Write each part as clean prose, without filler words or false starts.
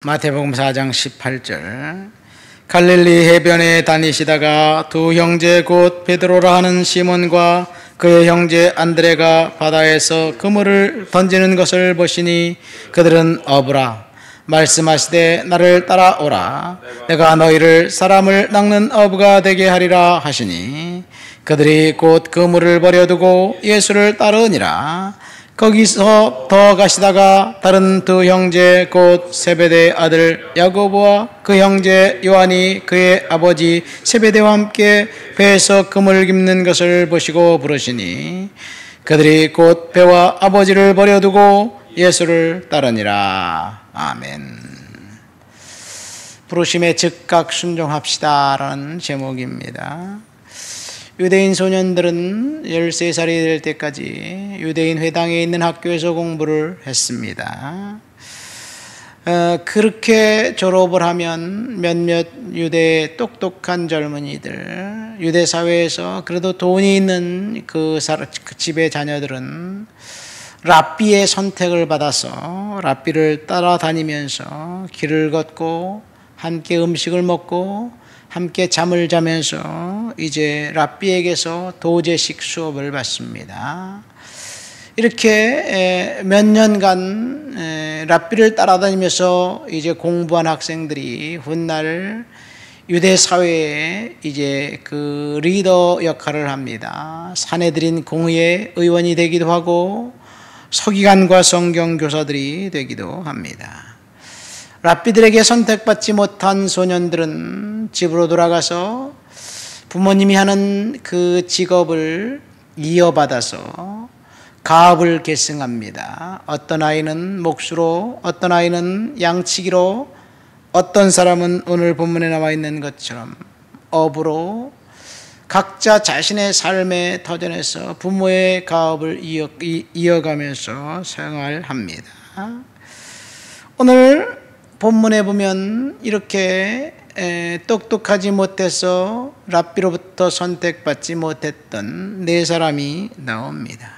마태복음 4장 18절. 갈릴리 해변에 다니시다가 두 형제 곧 베드로라 하는 시몬과 그의 형제 안드레가 바다에서 그물을 던지는 것을 보시니 그들은 어부라. 말씀하시되 나를 따라오라. 내가 너희를 사람을 낚는 어부가 되게 하리라 하시니 그들이 곧 그물을 버려두고 예수를 따르니라. 거기서 더 가시다가 다른 두 형제 곧 세베대의 아들 야고보와 그 형제 요한이 그의 아버지 세베대와 함께 배에서 그물을 깁는 것을 보시고 부르시니 그들이 곧 배와 아버지를 버려두고 예수를 따르니라. 아멘. 부르심에 즉각 순종합시다라는 제목입니다. 유대인 소년들은 13살이 될 때까지 유대인 회당에 있는 학교에서 공부를 했습니다. 그렇게 졸업을 하면 몇몇 유대 똑똑한 젊은이들, 유대 사회에서 그래도 돈이 있는 그 집의 자녀들은 랍비의 선택을 받아서 랍비를 따라다니면서 길을 걷고 함께 음식을 먹고 함께 잠을 자면서 이제 랍비에게서 도제식 수업을 받습니다. 이렇게 몇 년간 랍비를 따라다니면서 이제 공부한 학생들이 훗날 유대 사회에 이제 그 리더 역할을 합니다. 사내들인 공의회 의원이 되기도 하고 서기관과 성경 교사들이 되기도 합니다. 랍비들에게 선택받지 못한 소년들은 집으로 돌아가서 부모님이 하는 그 직업을 이어받아서 가업을 계승합니다. 어떤 아이는 목수로, 어떤 아이는 양치기로, 어떤 사람은 오늘 본문에 나와 있는 것처럼 어부로 각자 자신의 삶의 터전에서 부모의 가업을 이어가면서 생활합니다. 오늘 본문에 보면 이렇게 똑똑하지 못해서 랍비로부터 선택받지 못했던 네 사람이 나옵니다.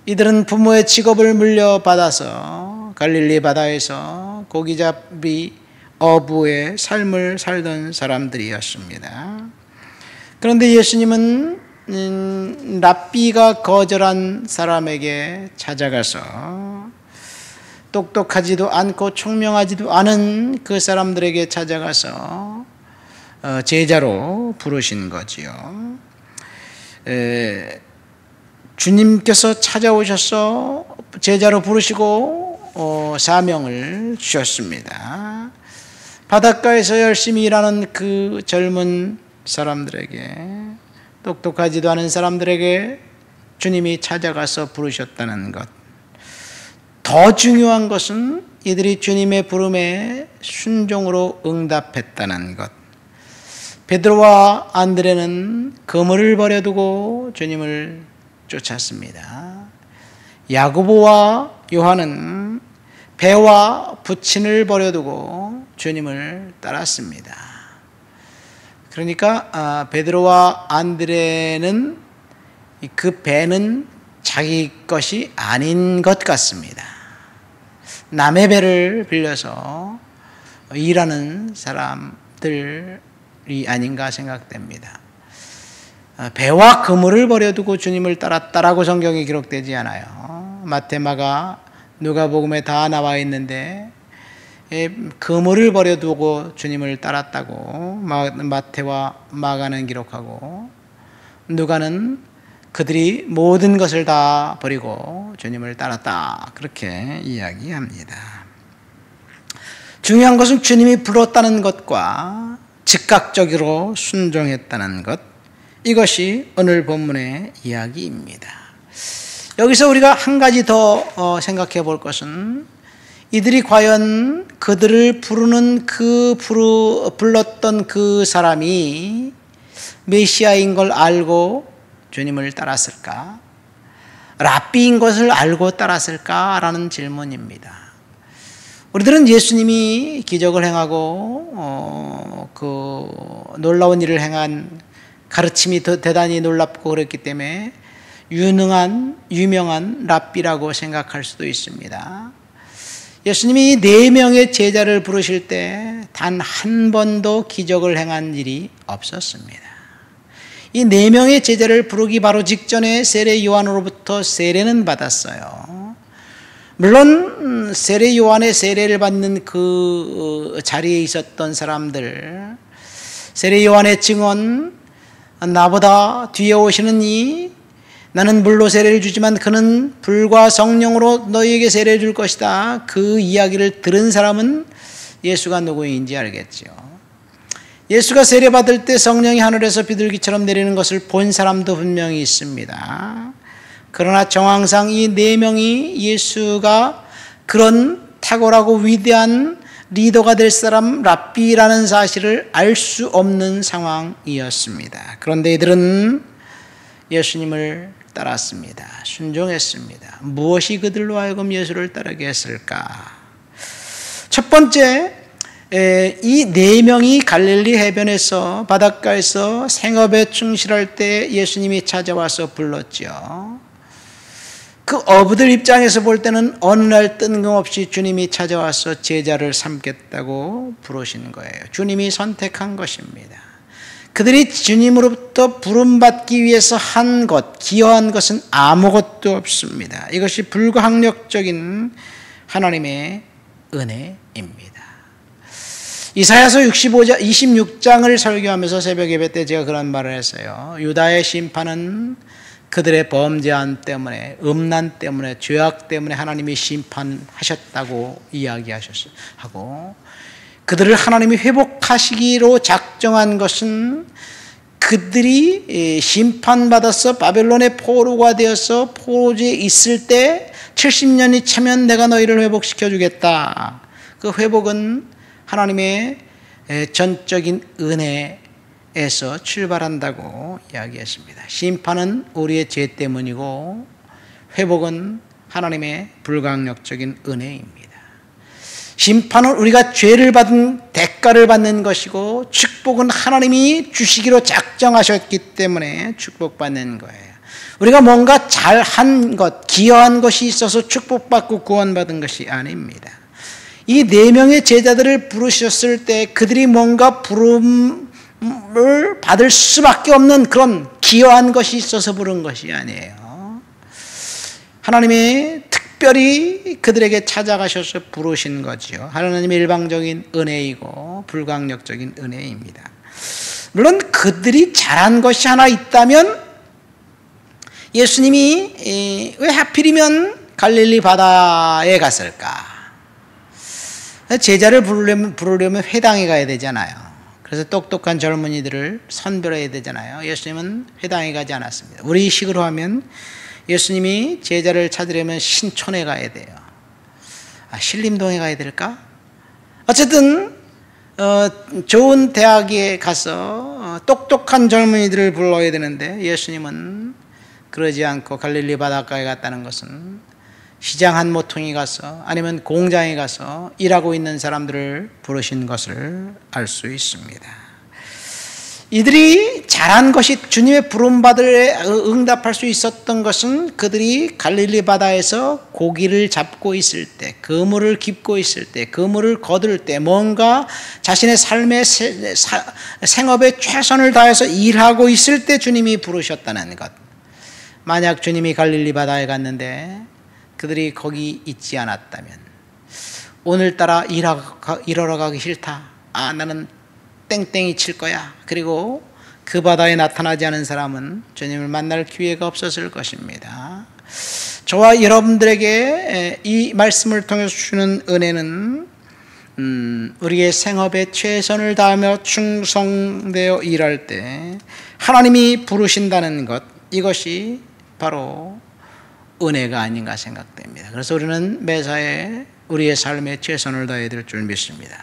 이들은 부모의 직업을 물려받아서 갈릴리 바다에서 고기잡이 어부의 삶을 살던 사람들이었습니다. 그런데 예수님은 랍비가 거절한 사람에게 찾아가서 똑똑하지도 않고 총명하지도 않은 그 사람들에게 찾아가서 제자로 부르신 거지요. 주님께서 찾아오셔서 제자로 부르시고 사명을 주셨습니다. 바닷가에서 열심히 일하는 그 젊은 사람들에게, 똑똑하지도 않은 사람들에게 주님이 찾아가서 부르셨다는 것. 더 중요한 것은 이들이 주님의 부름에 순종으로 응답했다는 것. 베드로와 안드레는 그물을 버려두고 주님을 쫓았습니다. 야고보와 요한은 배와 부친을 버려두고 주님을 따랐습니다. 그러니까 베드로와 안드레는 그 배는 자기 것이 아닌 것 같습니다. 남의 배를 빌려서 일하는 사람들이 아닌가 생각됩니다. 배와 그물을 버려두고 주님을 따랐다라고 성경에 기록되지 않아요. 마태, 마가, 누가복음에 다 나와 있는데 그물을 버려두고 주님을 따랐다고 마태와 마가는 기록하고, 누가는 그들이 모든 것을 다 버리고 주님을 따랐다, 그렇게 이야기합니다. 중요한 것은 주님이 불렀다는 것과 즉각적으로 순종했다는 것, 이것이 오늘 본문의 이야기입니다. 여기서 우리가 한 가지 더 생각해 볼 것은 이들이 과연 그들을 부르는 불렀던 그 사람이 메시아인 걸 알고 주님을 따랐을까? 랍비인 것을 알고 따랐을까라는 질문입니다. 우리들은 예수님이 기적을 행하고 그 놀라운 일을 행한 가르침이 더 대단히 놀랍고 그랬기 때문에 유명한 랍비라고 생각할 수도 있습니다. 예수님이 4명의 제자를 부르실 때 단 한 번도 기적을 행한 일이 없었습니다. 이 4명의 제자를 부르기 바로 직전에 세례 요한으로부터 세례는 받았어요. 물론 세례 요한의 세례를 받는 그 자리에 있었던 사람들, 세례 요한의 증언, 나보다 뒤에 오시는 이 나는 물로 세례를 주지만 그는 불과 성령으로 너희에게 세례를 줄 것이다. 그 이야기를 들은 사람은 예수가 누구인지 알겠죠. 예수가 세례받을 때 성령이 하늘에서 비둘기처럼 내리는 것을 본 사람도 분명히 있습니다. 그러나 정황상 이 4명이 예수가 그런 탁월하고 위대한 리더가 될 사람 랍비라는 사실을 알 수 없는 상황이었습니다. 그런데 이들은 예수님을 따랐습니다. 순종했습니다. 무엇이 그들로 하여금 예수를 따르게 했을까? 첫 번째, 이 4명이 갈릴리 해변에서 바닷가에서 생업에 충실할 때 예수님이 찾아와서 불렀죠. 그 어부들 입장에서 볼 때는 어느 날 뜬금없이 주님이 찾아와서 제자를 삼겠다고 부르신 거예요. 주님이 선택한 것입니다. 그들이 주님으로부터 부름받기 위해서 한 것, 기여한 것은 아무것도 없습니다. 이것이 불가항력적인 하나님의 은혜입니다. 이사야서 26장을 설교하면서 새벽 예배 때 제가 그런 말을 했어요. 유다의 심판은 그들의 범죄함 때문에, 음란 때문에, 죄악 때문에 하나님이 심판하셨다고 이야기하셨고, 그들을 하나님이 회복하시기로 작정한 것은 그들이 심판받아서 바벨론의 포로가 되어서 포로지에 있을 때 70년이 차면 내가 너희를 회복시켜 주겠다. 그 회복은 하나님의 전적인 은혜에서 출발한다고 이야기했습니다. 심판은 우리의 죄 때문이고 회복은 하나님의 불가항력적인 은혜입니다. 심판은 우리가 죄를 받은 대가를 받는 것이고 축복은 하나님이 주시기로 작정하셨기 때문에 축복받는 거예요. 우리가 뭔가 잘한 것, 기여한 것이 있어서 축복받고 구원받은 것이 아닙니다. 이 4명의 제자들을 부르셨을 때 그들이 뭔가 부름을 받을 수밖에 없는 그런 기여한 것이 있어서 부른 것이 아니에요. 하나님의 특별히 그들에게 찾아가셔서 부르신 거지요. 하나님의 일방적인 은혜이고 불가항력적인 은혜입니다. 물론 그들이 잘한 것이 하나 있다면 예수님이 왜 하필이면 갈릴리 바다에 갔을까? 제자를 부르려면 회당에 가야 되잖아요. 그래서 똑똑한 젊은이들을 선별해야 되잖아요. 예수님은 회당에 가지 않았습니다. 우리 식으로 하면 예수님이 제자를 찾으려면 신촌에 가야 돼요. 신림동에 가야 될까? 어쨌든 좋은 대학에 가서 똑똑한 젊은이들을 불러야 되는데 예수님은 그러지 않고 갈릴리 바닷가에 갔다는 것은 시장 한 모퉁이 가서 아니면 공장에 가서 일하고 있는 사람들을 부르신 것을 알 수 있습니다. 이들이 잘한 것이 주님의 부름받을 응답할 수 있었던 것은 그들이 갈릴리 바다에서 고기를 잡고 있을 때, 그물을 깁고 있을 때, 그물을 거둘 때 뭔가 자신의 삶의 생업에 최선을 다해서 일하고 있을 때 주님이 부르셨다는 것. 만약 주님이 갈릴리 바다에 갔는데 그들이 거기 있지 않았다면 오늘따라 일하러 가기 싫다. 나는 땡땡이 칠 거야. 그리고 그 바다에 나타나지 않은 사람은 주님을 만날 기회가 없었을 것입니다. 저와 여러분들에게 이 말씀을 통해서 주는 은혜는 우리의 생업에 최선을 다하며 충성되어 일할 때 하나님이 부르신다는 것, 이것이 바로 은혜가 아닌가 생각됩니다. 그래서 우리는 매사에 우리의 삶에 최선을 다해야 될 줄 믿습니다.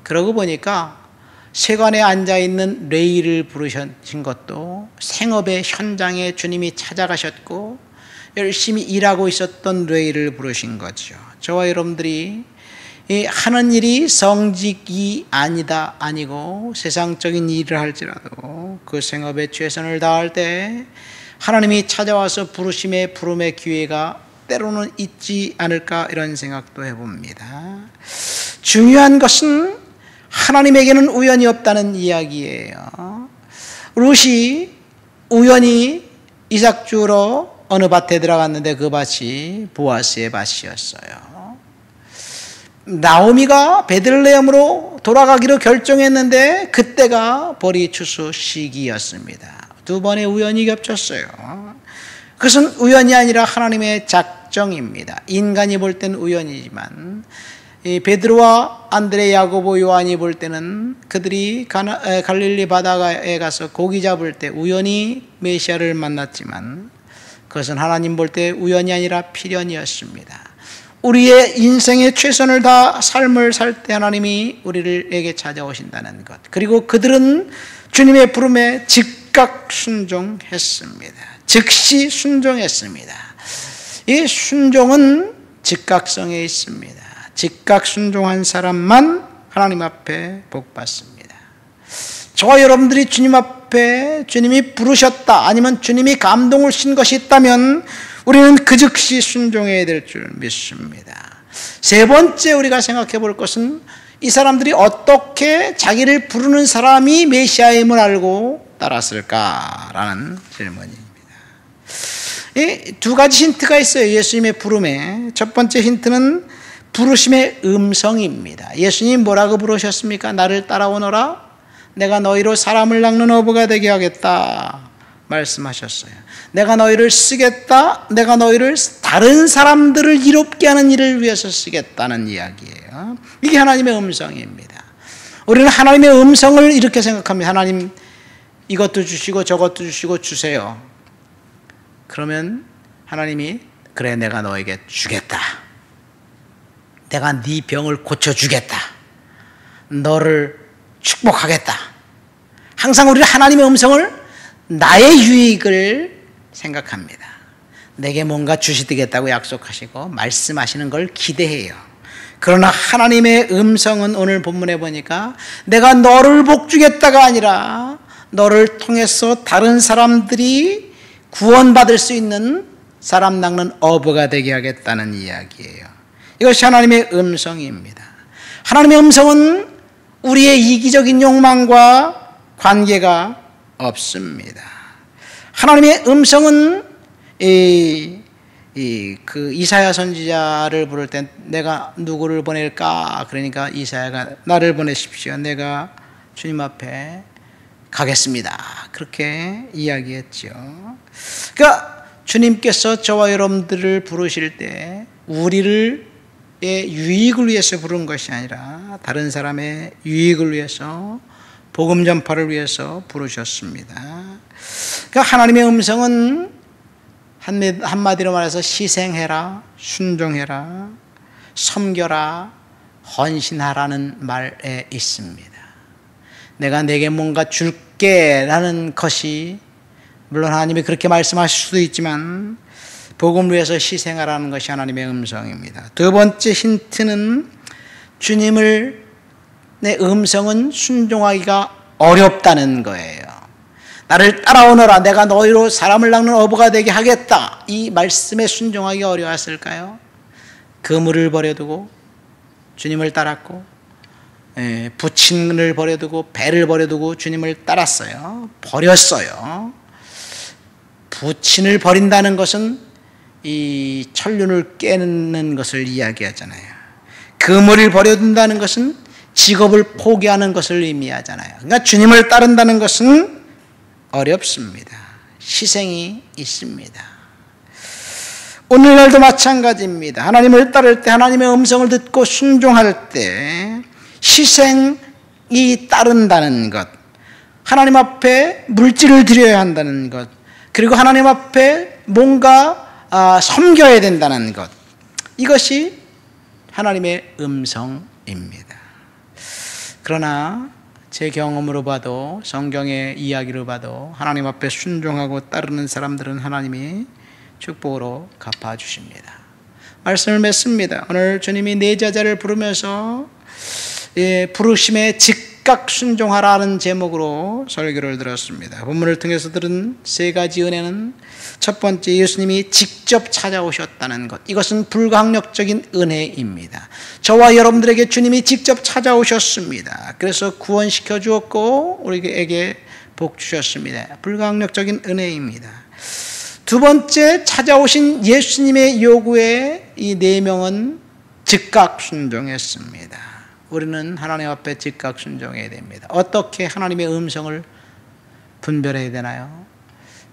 그러고 보니까 세관에 앉아있는 레이를 부르신 것도 생업의 현장에 주님이 찾아가셨고 열심히 일하고 있었던 레이를 부르신 거죠. 저와 여러분들이 하는 일이 성직이 아니고 세상적인 일을 할지라도 그 생업에 최선을 다할 때 하나님이 찾아와서 부르심의 기회가 때로는 있지 않을까 이런 생각도 해봅니다. 중요한 것은 하나님에게는 우연이 없다는 이야기예요. 룻이 우연히 이삭 주러 어느 밭에 들어갔는데 그 밭이 보아스의 밭이었어요. 나오미가 베들레헴으로 돌아가기로 결정했는데 그때가 보리 추수 시기였습니다. 두 번의 우연이 겹쳤어요. 그것은 우연이 아니라 하나님의 작정입니다. 인간이 볼 때는 우연이지만 이 베드로와 안드레, 야고보, 요한이 볼 때는 그들이 갈릴리 바다에 가서 고기 잡을 때 우연히 메시아를 만났지만 그것은 하나님 볼 때 우연이 아니라 필연이었습니다. 우리의 인생의 최선을 다 삶을 살 때 하나님이 우리에게 찾아오신다는 것, 그리고 그들은 주님의 부름에 즉각 순종했습니다. 즉시 순종했습니다. 이 순종은 즉각성에 있습니다. 즉각 순종한 사람만 하나님 앞에 복 받습니다. 저와 여러분들이 주님 앞에 주님이 부르셨다, 아니면 주님이 감동을 신 것이 있다면 우리는 그 즉시 순종해야 될 줄 믿습니다. 세 번째 우리가 생각해 볼 것은 이 사람들이 어떻게 자기를 부르는 사람이 메시아임을 알고 따랐을까라는 질문입니다. 이 두 가지 힌트가 있어요. 예수님의 부름에. 첫 번째 힌트는 부르심의 음성입니다. 예수님 뭐라고 부르셨습니까? 나를 따라오너라, 내가 너희로 사람을 낚는 어부가 되게 하겠다 말씀하셨어요. 내가 너희를 쓰겠다, 내가 너희를 다른 사람들을 이롭게 하는 일을 위해서 쓰겠다는 이야기예요. 이게 하나님의 음성입니다. 우리는 하나님의 음성을 이렇게 생각합니다. 하나님 이것도 주시고 저것도 주시고 주세요. 그러면 하나님이 그래, 내가 너에게 주겠다, 내가 네 병을 고쳐주겠다, 너를 축복하겠다. 항상 우리는 하나님의 음성을 나의 유익을 생각합니다. 내게 뭔가 주시겠다고 약속하시고 말씀하시는 걸 기대해요. 그러나 하나님의 음성은 오늘 본문에 보니까 내가 너를 복주겠다가 아니라 너를 통해서 다른 사람들이 구원받을 수 있는 사람 낚는 어부가 되게 하겠다는 이야기예요. 이것이 하나님의 음성입니다. 하나님의 음성은 우리의 이기적인 욕망과 관계가 없습니다. 하나님의 음성은 그 이사야 선지자를 부를 때 내가 누구를 보낼까? 그러니까 이사야가 나를 보내십시오, 내가 주님 앞에 가겠습니다, 그렇게 이야기했죠. 그러니까 주님께서 저와 여러분들을 부르실 때 우리를 유익을 위해서 부른 것이 아니라 다른 사람의 유익을 위해서, 복음 전파를 위해서 부르셨습니다. 그러니까 하나님의 음성은 한마디로 말해서 희생해라, 순종해라, 섬겨라, 헌신하라는 말에 있습니다. 내가 내게 뭔가 줄게 라는 것이, 물론 하나님이 그렇게 말씀하실 수도 있지만 복음을 위해서 희생하라는 것이 하나님의 음성입니다. 두 번째 힌트는 내 음성은 순종하기가 어렵다는 거예요. 나를 따라오너라, 내가 너희로 사람을 낚는 어부가 되게 하겠다, 이 말씀에 순종하기가 어려웠을까요? 그물을 버려두고 주님을 따랐고, 부친을 버려두고 배를 버려두고 주님을 따랐어요. 버렸어요. 부친을 버린다는 것은 이 천륜을 깨는 것을 이야기하잖아요. 그물을 버려둔다는 것은 직업을 포기하는 것을 의미하잖아요. 그러니까 주님을 따른다는 것은 어렵습니다. 희생이 있습니다. 오늘날도 마찬가지입니다. 하나님을 따를 때, 하나님의 음성을 듣고 순종할 때 희생이 따른다는 것, 하나님 앞에 물질을 드려야 한다는 것, 그리고 하나님 앞에 뭔가 섬겨야 된다는 것, 이것이 하나님의 음성입니다. 그러나 제 경험으로 봐도, 성경의 이야기로 봐도 하나님 앞에 순종하고 따르는 사람들은 하나님이 축복으로 갚아주십니다. 말씀을 맺습니다. 오늘 주님이 내 제자를 부르면서 부르심의 즉각 순종하라는 제목으로 설교를 들었습니다. 본문을 통해서 들은 세 가지 은혜는 첫 번째, 예수님이 직접 찾아오셨다는 것. 이것은 불가항력적인 은혜입니다. 저와 여러분들에게 주님이 직접 찾아오셨습니다. 그래서 구원시켜 주었고 우리에게 복 주셨습니다. 불가항력적인 은혜입니다. 두 번째, 찾아오신 예수님의 요구에 이 네 명은 즉각 순종했습니다. 우리는 하나님 앞에 즉각 순종해야 됩니다. 어떻게 하나님의 음성을 분별해야 되나요?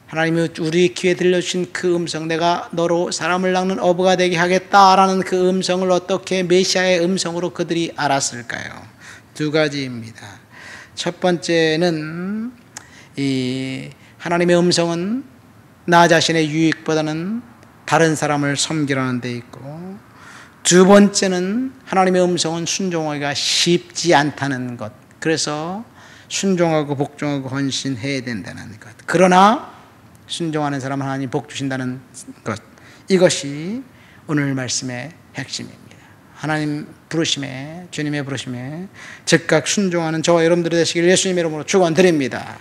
하나님이 우리 귀에 들려주신 그 음성, 내가 너로 사람을 낳는 어부가 되게 하겠다라는 그 음성을 어떻게 메시아의 음성으로 그들이 알았을까요? 두 가지입니다. 첫 번째는 이 하나님의 음성은 나 자신의 유익보다는 다른 사람을 섬기라는 데 있고, 두 번째는 하나님의 음성은 순종하기가 쉽지 않다는 것. 그래서 순종하고 복종하고 헌신해야 된다는 것. 그러나 순종하는 사람은 하나님 복 주신다는 것. 이것이 오늘 말씀의 핵심입니다. 하나님 부르심에, 주님의 부르심에 즉각 순종하는 저와 여러분들이 되시길 예수님의 이름으로 축원드립니다.